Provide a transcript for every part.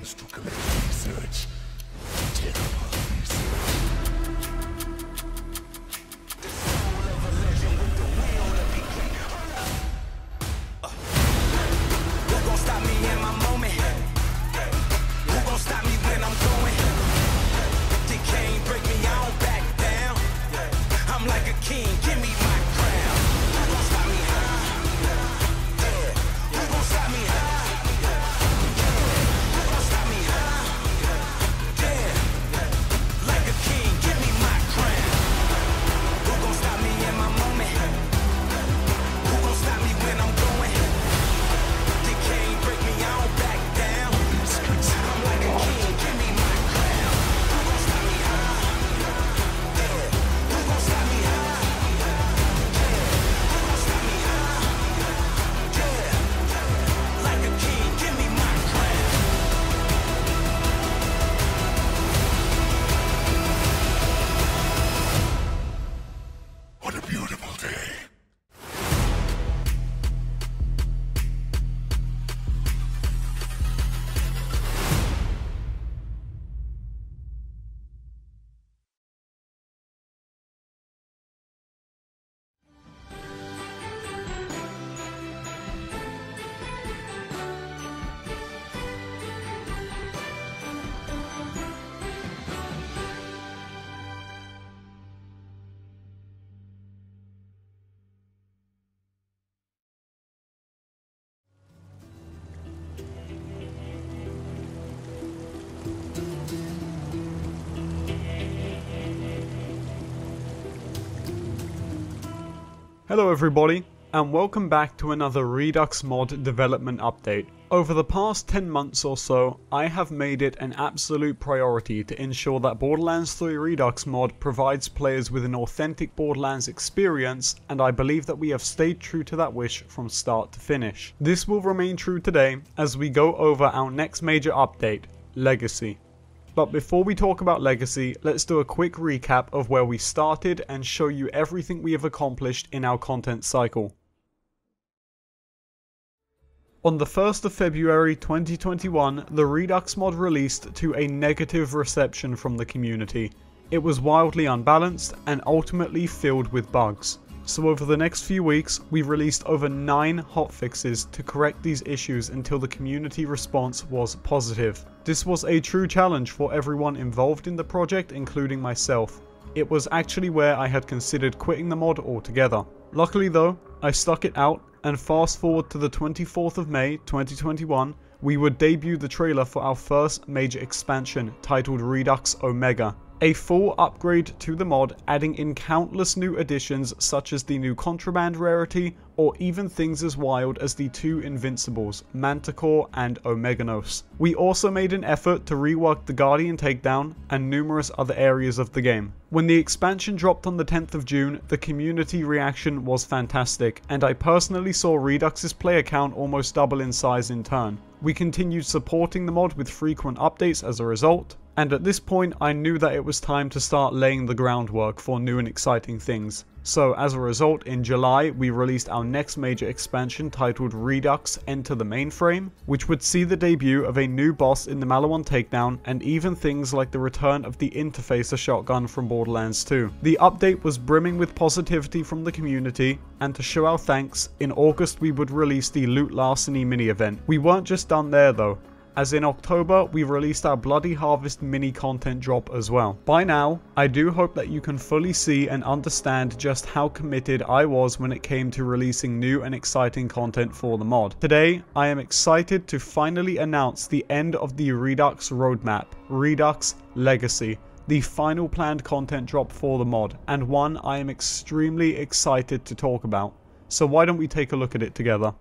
used to commit research. Terrible research. The soul of a legend with the will to be king. Who gon' stop me in my moment? Who gon' stop me when I'm going? They can't break me, I don't back down. I'm like a king, give me my crown. Who gon' stop me high? Who gon' stop me high? Who gon' stop me high? Yeah, like a king, give me my crown. Who gon' stop me in my moment? Who gon' stop me when I'm going? They can't break me, I don't back down. I'm like a king, give me my crown. Who gon' stop me high? Yeah, who gon' stop me high? Yeah, who gon' stop me high? Yeah, like a king, give me my crown. What a beautiful day. Hello everybody, and welcome back to another Redux mod development update. Over the past 10 months or so, I have made it an absolute priority to ensure that Borderlands 3 Redux mod provides players with an authentic Borderlands experience, and I believe that we have stayed true to that wish from start to finish. This will remain true today as we go over our next major update, Legacy. But before we talk about Legacy, let's do a quick recap of where we started and show you everything we have accomplished in our content cycle. On the 1st of February 2021, the Redux mod released to a negative reception from the community. It was wildly unbalanced and ultimately filled with bugs. So over the next few weeks, we released over 9 hotfixes to correct these issues until the community response was positive. This was a true challenge for everyone involved in the project, including myself. It was actually where I had considered quitting the mod altogether. Luckily though, I stuck it out, and fast forward to the 24th of May 2021, we would debut the trailer for our first major expansion titled Redux Omega. A full upgrade to the mod, adding in countless new additions such as the new contraband rarity, or even things as wild as the 2 invincibles, Manticore and Omeganos. We also made an effort to rework the Guardian takedown and numerous other areas of the game. When the expansion dropped on the 10th of June, the community reaction was fantastic, and I personally saw Redux's player count almost double in size in turn. We continued supporting the mod with frequent updates as a result, and at this point I knew that it was time to start laying the groundwork for new and exciting things. So as a result, in July we released our next major expansion titled Redux Enter the Mainframe, which would see the debut of a new boss in the Malawan takedown, and even things like the return of the Interfacer shotgun from Borderlands 2. The update was brimming with positivity from the community, and to show our thanks, in August we would release the Loot Larceny mini event. We weren't just done there though, as in October we released our Bloody Harvest mini content drop as well. By now, I do hope that you can fully see and understand just how committed I was when it came to releasing new and exciting content for the mod. Today, I am excited to finally announce the end of the Redux roadmap, Redux Legacy, the final planned content drop for the mod, and one I am extremely excited to talk about. So why don't we take a look at it together?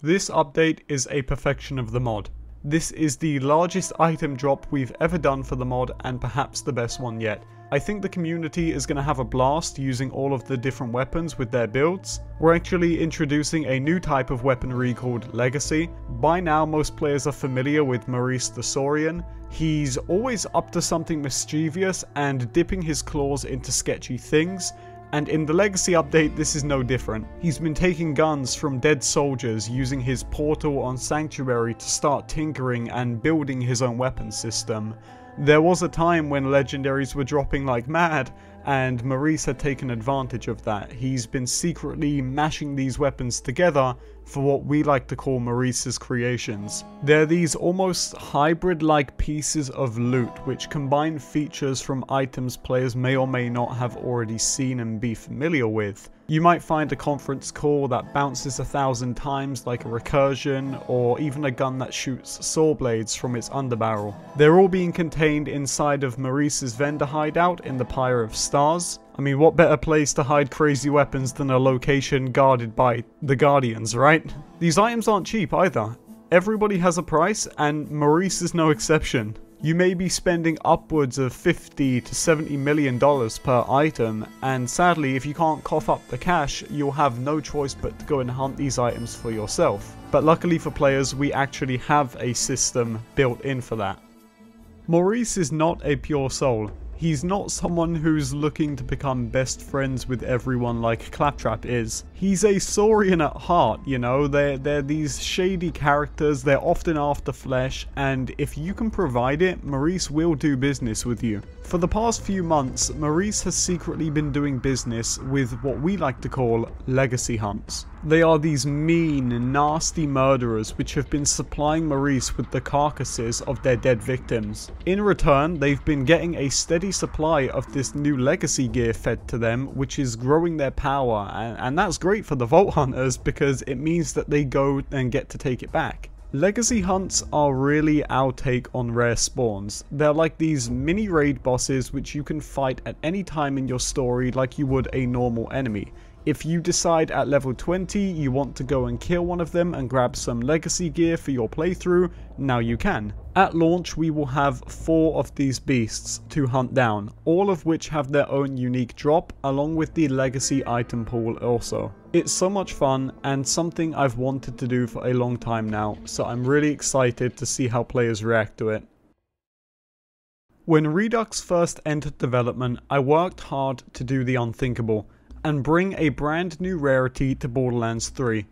This update is a perfection of the mod. This is the largest item drop we've ever done for the mod, and perhaps the best one yet. I think the community is going to have a blast using all of the different weapons with their builds. We're actually introducing a new type of weaponry called Legacy. By now most players are familiar with Maurice the Saurian. He's always up to something mischievous and dipping his claws into sketchy things, And in the Legacy update, this is no different. He's been taking guns from dead soldiers, using his portal on Sanctuary to start tinkering and building his own weapon system. There was a time when legendaries were dropping like mad, and Maurice had taken advantage of that. He's been secretly mashing these weapons together for what we like to call Maurice's creations. They're these almost hybrid-like pieces of loot which combine features from items players may or may not have already seen and be familiar with. You might find a conference call that bounces 1,000 times like a recursion, or even a gun that shoots saw blades from its underbarrel. They're all being contained inside of Maurice's vendor hideout in the Pyre of Stars. I mean, what better place to hide crazy weapons than a location guarded by the Guardians, right? These items aren't cheap either. Everybody has a price, and Maurice is no exception. You may be spending upwards of $50 to $70 million per item, and sadly, if you can't cough up the cash, you'll have no choice but to go and hunt these items for yourself. But luckily for players, we actually have a system built in for that. Maurice is not a pure soul. He's not someone who's looking to become best friends with everyone like Claptrap is. He's a Saurian at heart, you know, they're these shady characters, they're often after flesh, and if you can provide it, Maurice will do business with you. For the past few months, Maurice has secretly been doing business with what we like to call legacy hunts. They are these mean, nasty murderers which have been supplying Maurice with the carcasses of their dead victims. In return, they've been getting a steady supply of this new legacy gear fed to them, which is growing their power, and that's great for the Vault Hunters because it means that they go and get to take it back. Legacy hunts are really our take on rare spawns. They're like these mini raid bosses which you can fight at any time in your story like you would a normal enemy. If you decide at level 20 you want to go and kill one of them and grab some legacy gear for your playthrough, now you can. At launch we will have 4 of these beasts to hunt down, all of which have their own unique drop along with the legacy item pool also. It's so much fun and something I've wanted to do for a long time now, so I'm really excited to see how players react to it. When Redux first entered development, I worked hard to do the unthinkable and bring a brand new rarity to Borderlands 3.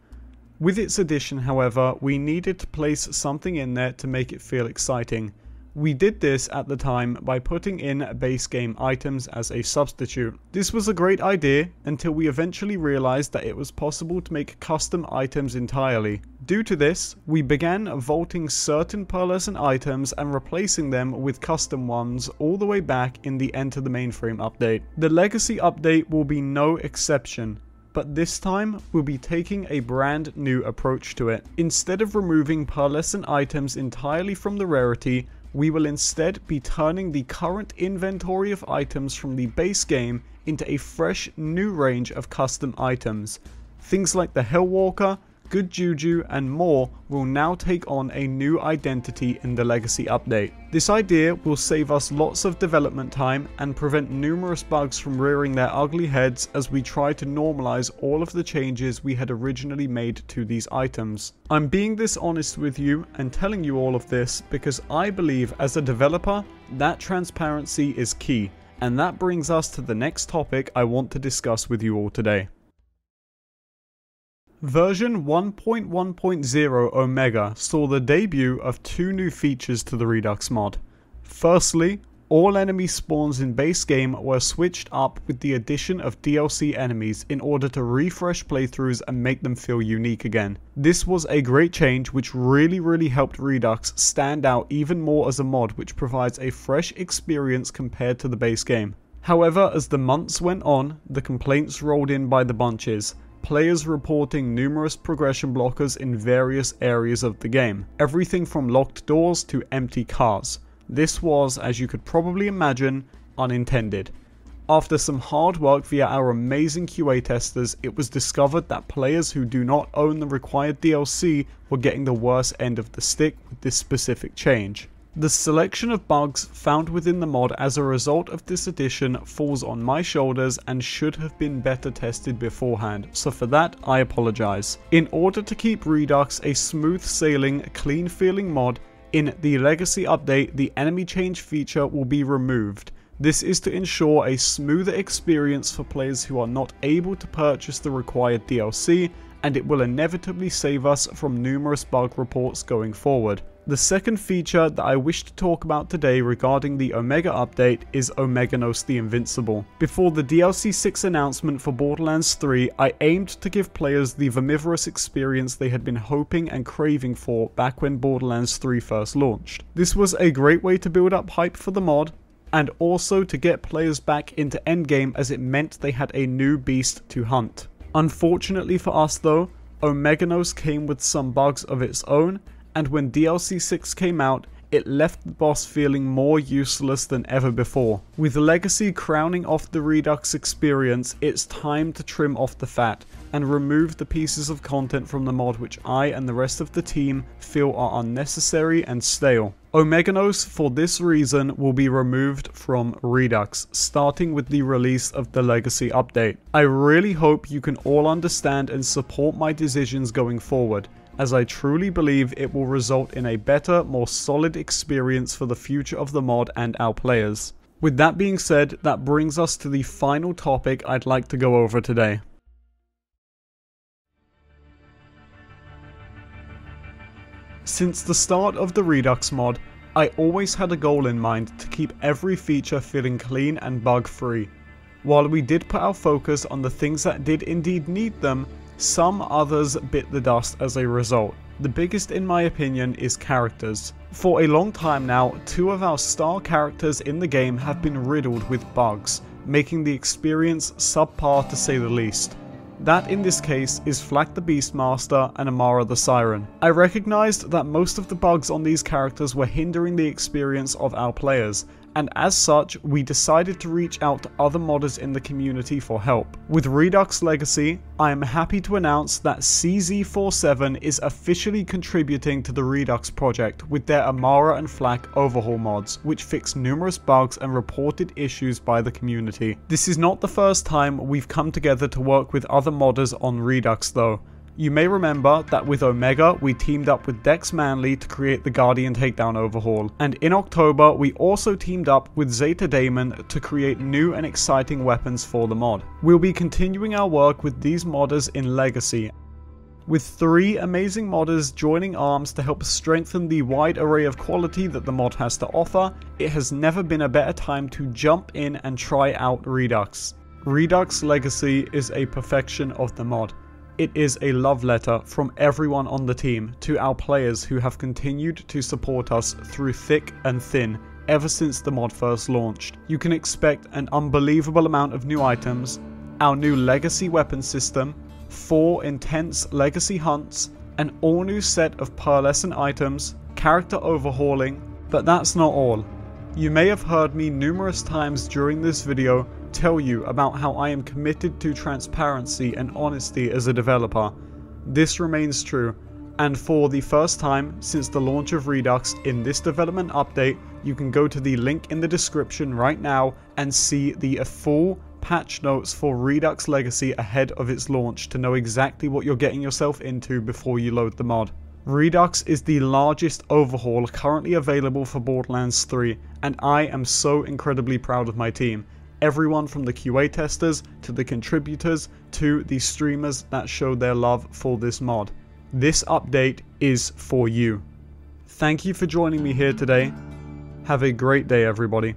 With its addition, however, we needed to place something in there to make it feel exciting. We did this at the time by putting in base game items as a substitute. This was a great idea until we eventually realized that it was possible to make custom items entirely. Due to this, we began vaulting certain pearlescent items and replacing them with custom ones all the way back in the Enter the Mainframe update. The Legacy update will be no exception, but this time we'll be taking a brand new approach to it. Instead of removing pearlescent items entirely from the rarity, we will instead be turning the current inventory of items from the base game into a fresh new range of custom items. Things like the Hellwalker, Good Juju and more will now take on a new identity in the Legacy update. This idea will save us lots of development time and prevent numerous bugs from rearing their ugly heads as we try to normalize all of the changes we had originally made to these items. I'm being this honest with you and telling you all of this because I believe as a developer that transparency is key, and that brings us to the next topic I want to discuss with you all today. Version 1.1.0 Omega saw the debut of 2 new features to the Redux mod. Firstly, all enemy spawns in base game were switched up with the addition of DLC enemies in order to refresh playthroughs and make them feel unique again. This was a great change which really helped Redux stand out even more as a mod which provides a fresh experience compared to the base game. However, as the months went on, the complaints rolled in by the bunches. Players reporting numerous progression blockers in various areas of the game, everything from locked doors to empty cars. This was, as you could probably imagine, unintended. After some hard work via our amazing QA testers, it was discovered that players who do not own the required DLC were getting the worst end of the stick with this specific change. The selection of bugs found within the mod as a result of this addition falls on my shoulders and should have been better tested beforehand, so for that I apologize. In order to keep Redux a smooth sailing, clean feeling mod, in the Legacy update the enemy change feature will be removed. This is to ensure a smoother experience for players who are not able to purchase the required DLC, and it will inevitably save us from numerous bug reports going forward. The second feature that I wish to talk about today regarding the Omega update is Omeganos the Invincible. Before the DLC 6 announcement for Borderlands 3, I aimed to give players the vermivorous experience they had been hoping and craving for back when Borderlands 3 first launched. This was a great way to build up hype for the mod, and also to get players back into endgame, as it meant they had a new beast to hunt. Unfortunately for us though, Omeganos came with some bugs of its own, and when DLC 6 came out, it left the boss feeling more useless than ever before. With Legacy crowning off the Redux experience, it's time to trim off the fat and remove the pieces of content from the mod which I and the rest of the team feel are unnecessary and stale. Omeganos, for this reason, will be removed from Redux, starting with the release of the Legacy update. I really hope you can all understand and support my decisions going forward, as I truly believe it will result in a better, more solid experience for the future of the mod and our players. With that being said, that brings us to the final topic I'd like to go over today. Since the start of the Redux mod, I always had a goal in mind to keep every feature feeling clean and bug-free. While we did put our focus on the things that did indeed need them, some others bit the dust as a result. The biggest in my opinion is characters. For a long time now, 2 of our star characters in the game have been riddled with bugs, making the experience subpar to say the least. That in this case is Flak the Beastmaster and Amara the Siren. I recognized that most of the bugs on these characters were hindering the experience of our players, and as such, we decided to reach out to other modders in the community for help. With Redux Legacy, I am happy to announce that CZ47 is officially contributing to the Redux project with their Amara and Flak overhaul mods, which fix numerous bugs and reported issues by the community. This is not the first time we've come together to work with other modders on Redux though. You may remember that with Omega, we teamed up with Dex Manley to create the Guardian Takedown overhaul, and in October we also teamed up with Zeta Daemon to create new and exciting weapons for the mod. We'll be continuing our work with these modders in Legacy, with 3 amazing modders joining arms to help strengthen the wide array of quality that the mod has to offer. It has never been a better time to jump in and try out Redux. Redux Legacy is a perfection of the mod. It is a love letter from everyone on the team to our players who have continued to support us through thick and thin ever since the mod first launched. You can expect an unbelievable amount of new items, our new Legacy weapon system, 4 intense Legacy hunts, an all new set of pearlescent items, character overhauling, but that's not all. You may have heard me numerous times during this video tell you about how I am committed to transparency and honesty as a developer. This remains true, and for the first time since the launch of Redux in this development update, you can go to the link in the description right now and see the full patch notes for Redux Legacy ahead of its launch to know exactly what you're getting yourself into before you load the mod. Redux is the largest overhaul currently available for Borderlands 3, and I am so incredibly proud of my team. Everyone from the QA testers, to the contributors, to the streamers that showed their love for this mod. This update is for you. Thank you for joining me here today. Have a great day, everybody.